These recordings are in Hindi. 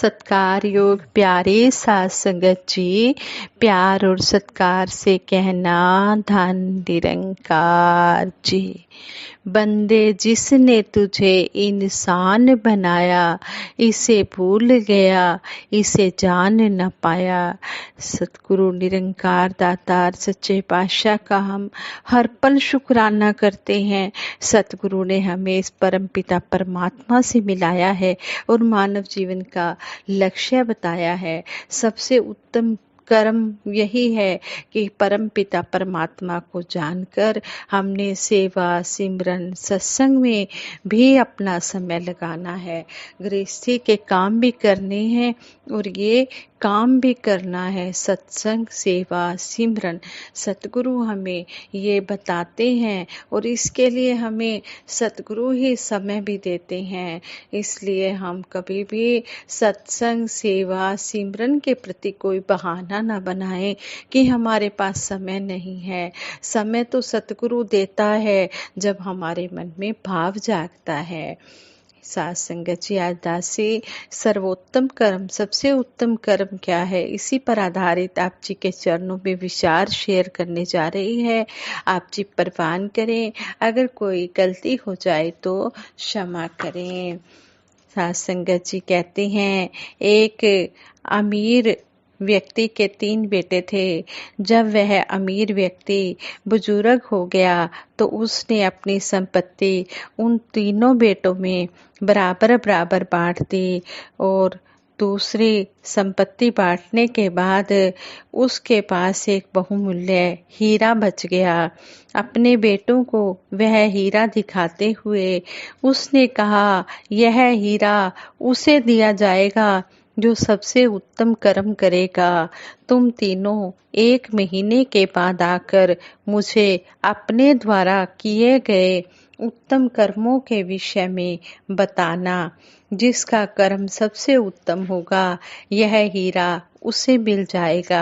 सत्कार योग प्यारे साथ संगत जी, प्यार और सत्कार से कहना धन निरंकार जी। बंदे जिसने तुझे इंसान बनाया, इसे भूल गया, इसे जान न पाया। सतगुरु निरंकार दातार सच्चे पातशाह का हम हर पल शुक्राना करते हैं। सतगुरु ने हमें इस परम पिता परमात्मा से मिलाया है और मानव जीवन का लक्ष्य बताया है। सबसे उत्तम कर्म यही है कि परम पिता परमात्मा को जानकर हमने सेवा सिमरन सत्संग में भी अपना समय लगाना है। गृहस्थी के काम भी करने हैं और ये काम भी करना है, सत्संग सेवा सिमरन। सतगुरु हमें ये बताते हैं और इसके लिए हमें सतगुरु ही समय भी देते हैं। इसलिए हम कभी भी सत्संग सेवा सिमरन के प्रति कोई बहाना ना बनाएं कि हमारे पास समय नहीं है। समय तो सतगुरु देता है जब हमारे मन में भाव जागता है। साथ संगत जी, आज दासी सर्वोत्तम कर्म, सबसे उत्तम कर्म क्या है, इसी पर आधारित आप जी के चरणों में विचार शेयर करने जा रही है। आप जी परवान करें, अगर कोई गलती हो जाए तो क्षमा करें। साथ संगत जी कहते हैं, एक अमीर व्यक्ति के 3 बेटे थे। जब वह अमीर व्यक्ति बुजुर्ग हो गया तो उसने अपनी संपत्ति उन तीनों बेटों में बराबर बराबर बांट दी और दूसरी संपत्ति बांटने के बाद उसके पास एक बहुमूल्य हीरा बच गया। अपने बेटों को वह हीरा दिखाते हुए उसने कहा, यह हीरा उसे दिया जाएगा जो सबसे उत्तम कर्म करेगा। तुम तीनों 1 महीने के बाद आकर मुझे अपने द्वारा किए गए उत्तम कर्मों के विषय में बताना। जिसका कर्म सबसे उत्तम होगा, यह हीरा उसे मिल जाएगा।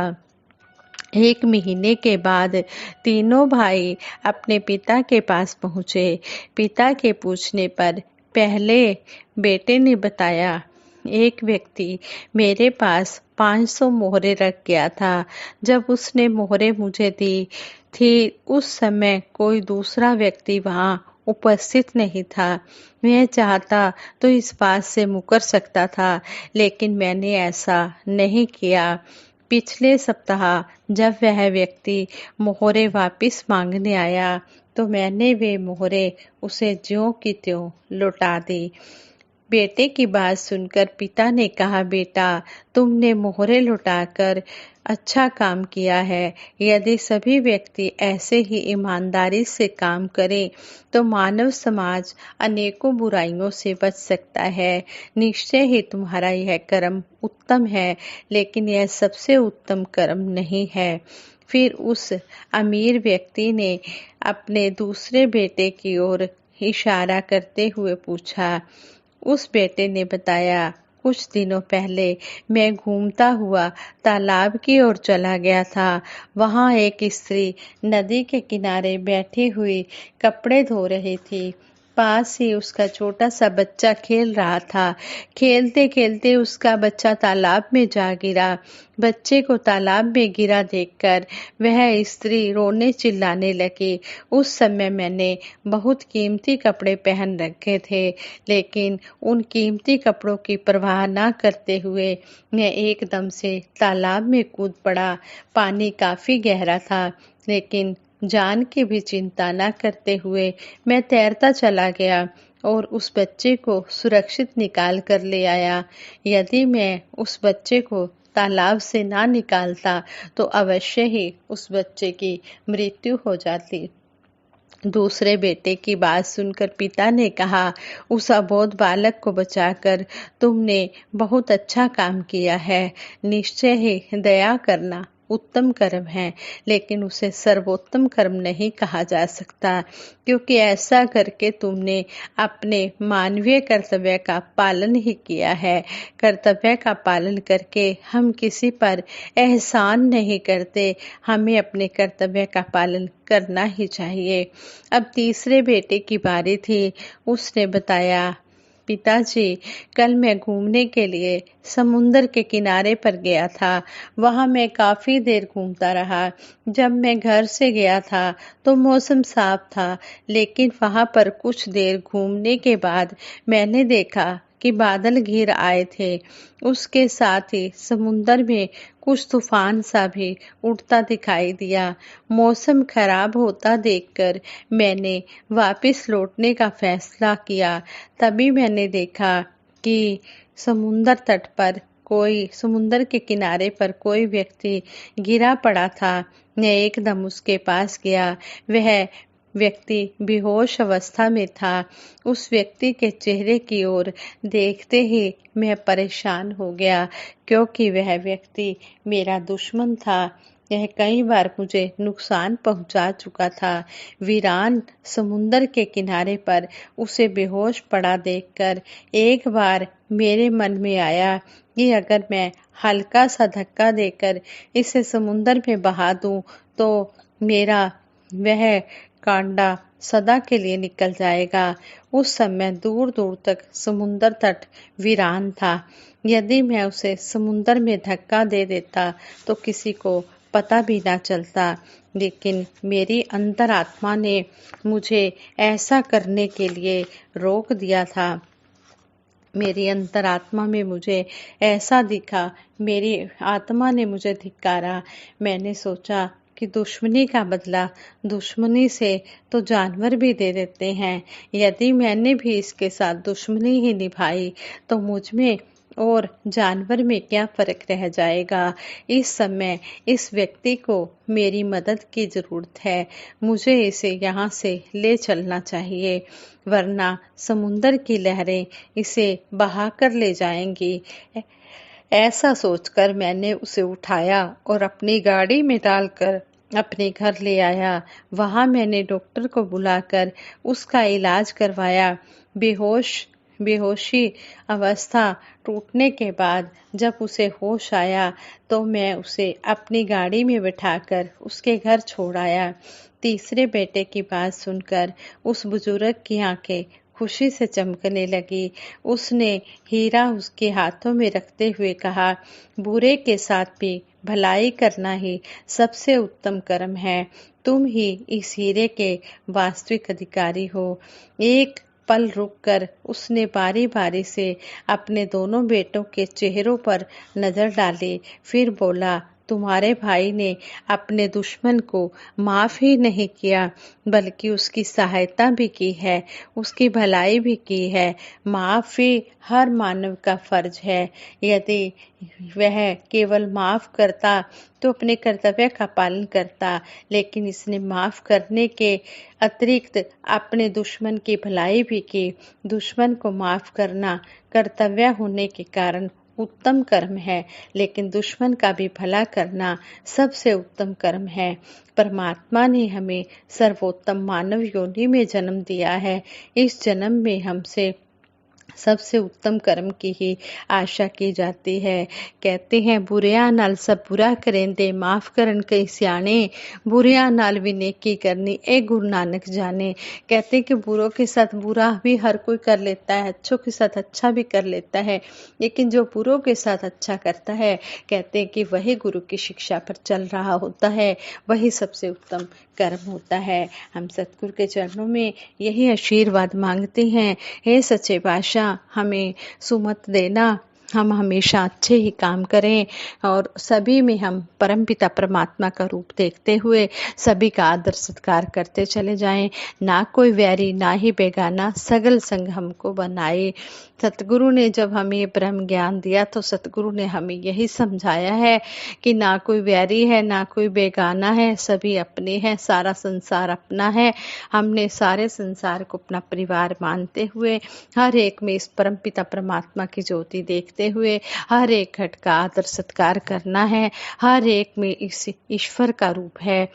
1 महीने के बाद तीनों भाई अपने पिता के पास पहुँचे। पिता के पूछने पर पहले बेटे ने बताया, एक व्यक्ति मेरे पास 500 मोहरें रख गया था। जब उसने मोहरें मुझे दी थी उस समय कोई दूसरा व्यक्ति वहां उपस्थित नहीं था। मैं चाहता तो इस बात से मुकर सकता था, लेकिन मैंने ऐसा नहीं किया। पिछले सप्ताह जब वह व्यक्ति मोहरें वापस मांगने आया तो मैंने वे मोहरें उसे ज्यों की त्यों लौटा दी। बेटे की बात सुनकर पिता ने कहा, बेटा तुमने मोहरें लौटाकर अच्छा काम किया है। यदि सभी व्यक्ति ऐसे ही ईमानदारी से काम करें तो मानव समाज अनेकों बुराइयों से बच सकता है। निश्चय ही तुम्हारा यह कर्म उत्तम है, लेकिन यह सबसे उत्तम कर्म नहीं है। फिर उस अमीर व्यक्ति ने अपने दूसरे बेटे की ओर इशारा करते हुए पूछा। उस बेटे ने बताया, कुछ दिनों पहले मैं घूमता हुआ तालाब की ओर चला गया था। वहां एक स्त्री नदी के किनारे बैठी हुई कपड़े धो रही थी। पास ही उसका छोटा सा बच्चा खेल रहा था। खेलते खेलते उसका बच्चा तालाब में जा गिरा। बच्चे को तालाब में गिरा देखकर वह स्त्री रोने चिल्लाने लगी। उस समय मैंने बहुत कीमती कपड़े पहन रखे थे, लेकिन उन कीमती कपड़ों की परवाह न करते हुए मैं एकदम से तालाब में कूद पड़ा। पानी काफी गहरा था, लेकिन जान की भी चिंता न करते हुए मैं तैरता चला गया और उस बच्चे को सुरक्षित निकाल कर ले आया। यदि मैं उस बच्चे को तालाब से ना निकालता तो अवश्य ही उस बच्चे की मृत्यु हो जाती। दूसरे बेटे की बात सुनकर पिता ने कहा, उस अबोध बालक को बचाकर तुमने बहुत अच्छा काम किया है। निश्चय ही दया करना उत्तम कर्म है, लेकिन उसे सर्वोत्तम कर्म नहीं कहा जा सकता, क्योंकि ऐसा करके तुमने अपने मानवीय कर्तव्य का पालन ही किया है। कर्तव्य का पालन करके हम किसी पर एहसान नहीं करते, हमें अपने कर्तव्य का पालन करना ही चाहिए। अब तीसरे बेटे की बारी थी। उसने बताया, पिताजी, कल मैं घूमने के लिए समुंदर के किनारे पर गया था। वहां मैं काफी देर घूमता रहा। जब मैं घर से गया था तो मौसम साफ था, लेकिन वहां पर कुछ देर घूमने के बाद मैंने देखा कि बादल घिर आए थे। उसके साथ ही समुंदर में कुछ तूफान सा भी उठता दिखाई दिया। मौसम खराब होता देखकर मैंने वापस लौटने का फैसला किया। तभी मैंने देखा कि समुंदर के किनारे पर कोई व्यक्ति गिरा पड़ा था। मैं एकदम उसके पास गया। वह व्यक्ति बेहोश अवस्था में था। उस व्यक्ति के चेहरे की ओर देखते ही मैं परेशान हो गया, क्योंकि वह व्यक्ति मेरा दुश्मन था। यह कई बार मुझे नुकसान पहुंचा चुका था। वीरान समुंदर के किनारे पर उसे बेहोश पड़ा देखकर एक बार मेरे मन में आया कि अगर मैं हल्का सा धक्का देकर इसे समुंदर में बहा दूं तो मेरा वह कांडा सदा के लिए निकल जाएगा। उस समय दूर दूर तक समुंदर तट वीरान था। यदि मैं उसे समुंदर में धक्का दे देता तो किसी को पता भी ना चलता, लेकिन मेरी अंतरात्मा ने मुझे ऐसा करने के लिए रोक दिया था। मेरी अंतरात्मा में मुझे ऐसा दिखा, मेरी आत्मा ने मुझे धिक्कारा। मैंने सोचा कि दुश्मनी का बदला दुश्मनी से तो जानवर भी दे देते हैं। यदि मैंने भी इसके साथ दुश्मनी ही निभाई तो मुझ में और जानवर में क्या फर्क रह जाएगा। इस समय इस व्यक्ति को मेरी मदद की जरूरत है। मुझे इसे यहाँ से ले चलना चाहिए, वरना समुंदर की लहरें इसे बहाकर ले जाएंगी। ऐसा सोचकर मैंने उसे उठाया और अपनी गाड़ी में डालकर अपने घर ले आया। वहां मैंने डॉक्टर को बुलाकर उसका इलाज करवाया। बेहोशी अवस्था टूटने के बाद जब उसे होश आया तो मैं उसे अपनी गाड़ी में बिठाकर उसके घर छोड़ आया। तीसरे बेटे की बात सुनकर उस बुजुर्ग की आंखें खुशी से चमकने लगी। उसने हीरा उसके हाथों में रखते हुए कहा, बुरे के साथ भी भलाई करना ही सबसे उत्तम कर्म है। तुम ही इस हीरे के वास्तविक अधिकारी हो। एक पल रुककर उसने बारी बारी से अपने दोनों बेटों के चेहरों पर नजर डाली, फिर बोला, तुम्हारे भाई ने अपने दुश्मन को माफ ही नहीं किया, बल्कि उसकी सहायता भी की है, उसकी भलाई भी की है। माफी हर मानव का फर्ज है। यदि वह केवल माफ करता तो अपने कर्तव्य का पालन करता, लेकिन इसने माफ करने के अतिरिक्त अपने दुश्मन की भलाई भी की। दुश्मन को माफ करना कर्तव्य होने के कारण उत्तम कर्म है, लेकिन दुश्मन का भी भला करना सबसे उत्तम कर्म है। परमात्मा ने हमें सर्वोत्तम मानव योनि में जन्म दिया है। इस जन्म में हमसे सबसे उत्तम कर्म की ही आशा की जाती है। कहते हैं, बुरिया नाल सब बुरा करेंदे, माफ करन कई सियाने, बुरिया नाल भी नेकी करनी, ए गुरु नानक जाने। कहते हैं कि बुरों के साथ बुरा भी हर कोई कर लेता है, अच्छों के साथ अच्छा भी कर लेता है, लेकिन जो बुरों के साथ अच्छा करता है, कहते हैं कि वही गुरु की शिक्षा पर चल रहा होता है, वही सबसे उत्तम कर्म होता है। हम सतगुरु के चरणों में यही आशीर्वाद मांगते हैं, हे सच्चे पातशाह, हमें सुमत देना, हम हमेशा अच्छे ही काम करें और सभी में हम परमपिता परमात्मा का रूप देखते हुए सभी का आदर सत्कार करते चले जाएं। ना कोई वैरी ना ही बेगाना, सगल संग हमको बनाए। सतगुरु ने जब हमें ब्रह्म ज्ञान दिया तो सतगुरु ने हमें यही समझाया है कि ना कोई वैरी है ना कोई बेगाना है, सभी अपने हैं, सारा संसार अपना है। हमने सारे संसार को अपना परिवार मानते हुए हर एक में इस परमपिता परमात्मा की ज्योति देखते हुए हर एक घट का आदर सत्कार करना है। हर एक में इस ईश्वर का रूप है।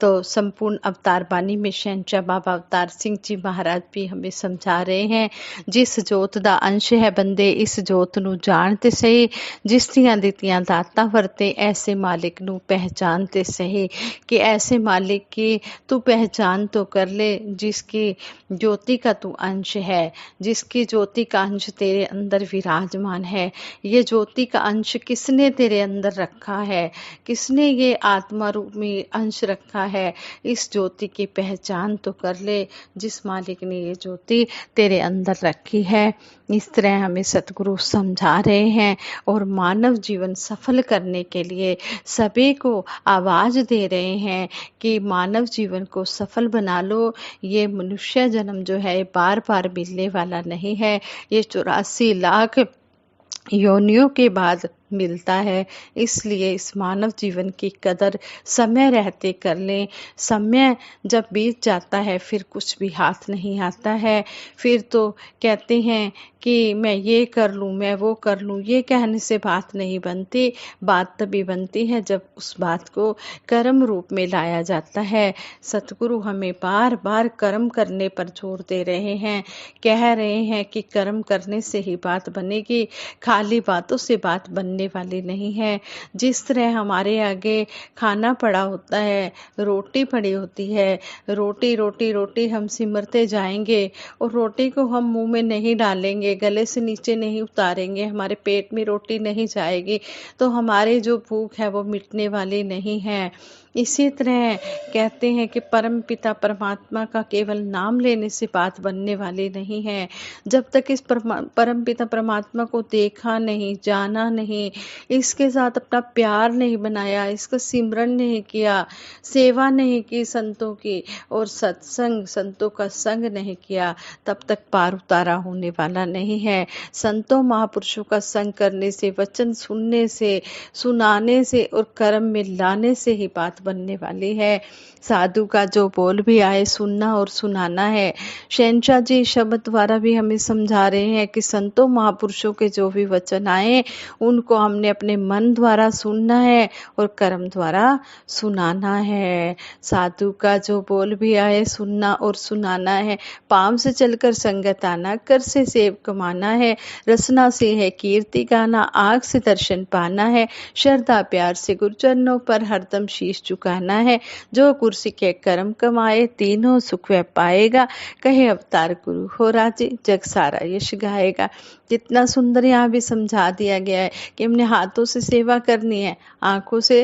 तो संपूर्ण अवतार बानी में शहंशाह बाबा अवतार सिंह जी महाराज भी हमें समझा रहे हैं, जिस जोत दा अंश है बंदे इस जोत नू जानते सही, जिस दियां दित्तियां दातां वरते ऐसे मालिक नू पहचानते सही, कि ऐसे मालिक की तू पहचान तो कर ले जिसकी ज्योति का तू अंश है, जिसकी ज्योति का अंश तेरे अंदर विराजमान है। ये ज्योति का अंश किसने तेरे अंदर रखा है, किसने ये आत्मा रूप में अंश रखा है, इस ज्योति की पहचान तो कर ले जिस मालिक ने ये ज्योति तेरे अंदर रखी है। इस तरह हमें सतगुरु समझा रहे हैं और मानव जीवन सफल करने के लिए सभी को आवाज दे रहे हैं कि मानव जीवन को सफल बना लो। ये मनुष्य जन्म जो है बार बार मिलने वाला नहीं है, ये 84 लाख योनियों के बाद मिलता है। इसलिए इस मानव जीवन की कदर समय रहते कर लें। समय जब बीत जाता है फिर कुछ भी हाथ नहीं आता है। फिर तो कहते हैं कि मैं ये कर लूँ, मैं वो कर लूँ, ये कहने से बात नहीं बनती। बात तभी बनती है जब उस बात को कर्म रूप में लाया जाता है। सतगुरु हमें बार बार कर्म करने पर जोर दे रहे हैं, कह रहे हैं कि कर्म करने से ही बात बनेगी, खाली बातों से बात बनने वाली नहीं है। जिस तरह हमारे आगे खाना पड़ा होता है, रोटी पड़ी होती है, रोटी रोटी रोटी हम सिमरते जाएंगे और रोटी को हम मुंह में नहीं डालेंगे, गले से नीचे नहीं उतारेंगे, हमारे पेट में रोटी नहीं जाएगी, तो हमारी जो भूख है वो मिटने वाली नहीं है। इसी तरह कहते हैं कि परम पिता परमात्मा का केवल नाम लेने से बात बनने वाली नहीं है। जब तक इस परम पिता परमात्मा को देखा नहीं, जाना नहीं, इसके साथ अपना प्यार नहीं बनाया, इसका सिमरन नहीं किया, सेवा नहीं की संतों की और सत्संग संतों का संग नहीं किया, तब तक पार उतारा होने वाला नहीं है। संतों महापुरुषों का संग करने से, वचन सुनने से, सुनाने से और कर्म में लाने से ही बात बनने वाली है। साधु का जो बोल भी आए सुनना और सुनाना है। शहंशाह जी शब्द द्वारा भी हमें समझा रहे हैं कि संतों महापुरुषों के जो भी वचन आए उनको हमने अपने मन द्वारा सुनना है और कर्म द्वारा सुनाना है। साधु का जो बोल भी आए सुनना और सुनाना है। पाँव से चलकर संगत आना, कर से सेव कमाना है, रसना से है कीर्ति गाना, आँख से दर्शन पाना है, श्रद्धा प्यार से गुरुचरणों पर हरदम शीश झुकाना है। जो कुर्सी के कर्म कमाए तीनों सुख वह पाएगा, कहे अवतार गुरु हो राजी जग सारा यश गाएगा। कितना सुंदर यहाँ भी समझा दिया गया है कि हमने हाथों से सेवा करनी है, आंखों से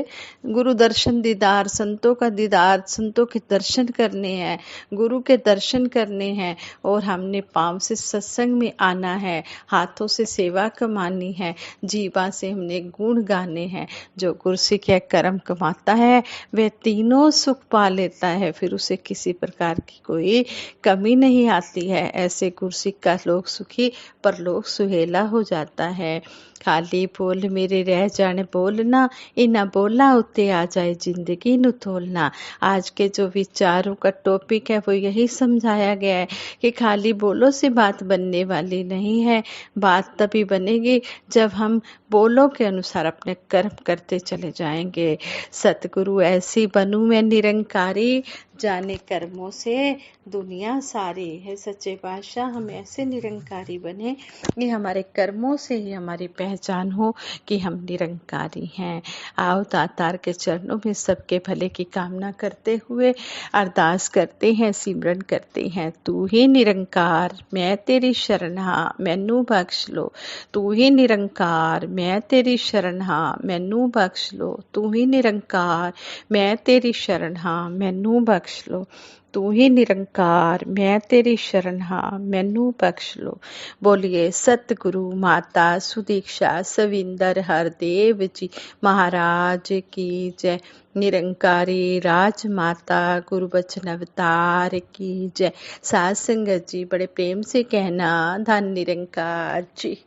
गुरु दर्शन दीदार, संतों का दीदार, संतों के दर्शन करने हैं, गुरु के दर्शन करने हैं और हमने पाँव से सत्संग में आना है, हाथों से सेवा कमानी है, जीवा से हमने गुण गाने हैं। जो कुर्सी के कर्म कमाता है वह तीनों सुख पा लेता है, फिर उसे किसी प्रकार की कोई कमी नहीं आती है। ऐसे कुर्सी का लोग सुखी पर लोग सुहेला हो जाता है। खाली बोल मेरे रह जाने बोलना, इना बोला उत्ते आ जाए जिंदगी नु तोलना। आज के जो विचारों का टॉपिक है वो यही समझाया गया है कि खाली बोलो से बात बनने वाली नहीं है। बात तभी बनेगी जब हम बोलो के अनुसार अपने कर्म करते चले जाएंगे। सतगुरु ऐसी बनूं मैं निरंकारी, जाने कर्मों से दुनिया सारी है। सच्चे पातशाह हम ऐसे निरंकारी बने कि हमारे कर्मों से ही हमारी पहचान हो कि हम निरंकारी हैं। आओ दातार के चरणों में सबके भले की कामना करते हुए अरदास करते हैं, सिमरन करते हैं। तू ही निरंकार मैं तेरी शरण हाँ मैनू बख्श लो, तू ही निरंकार मैं तेरी शरण हाँ मैनू बख्श लो, तू ही निरंकार मैं तेरी शरण हाँ मैनू बख्श लो, तू ही निरंकार मैं तेरी शरण हाँ मैनू बख्श लो। बोलिए सतगुरु माता सुदीक्षा सविंदर हरदेव जी महाराज की जय। निरंकारी राज माता गुरु बचन अवतार की जय। साथ संगत जी बड़े प्रेम से कहना धन निरंकार जी।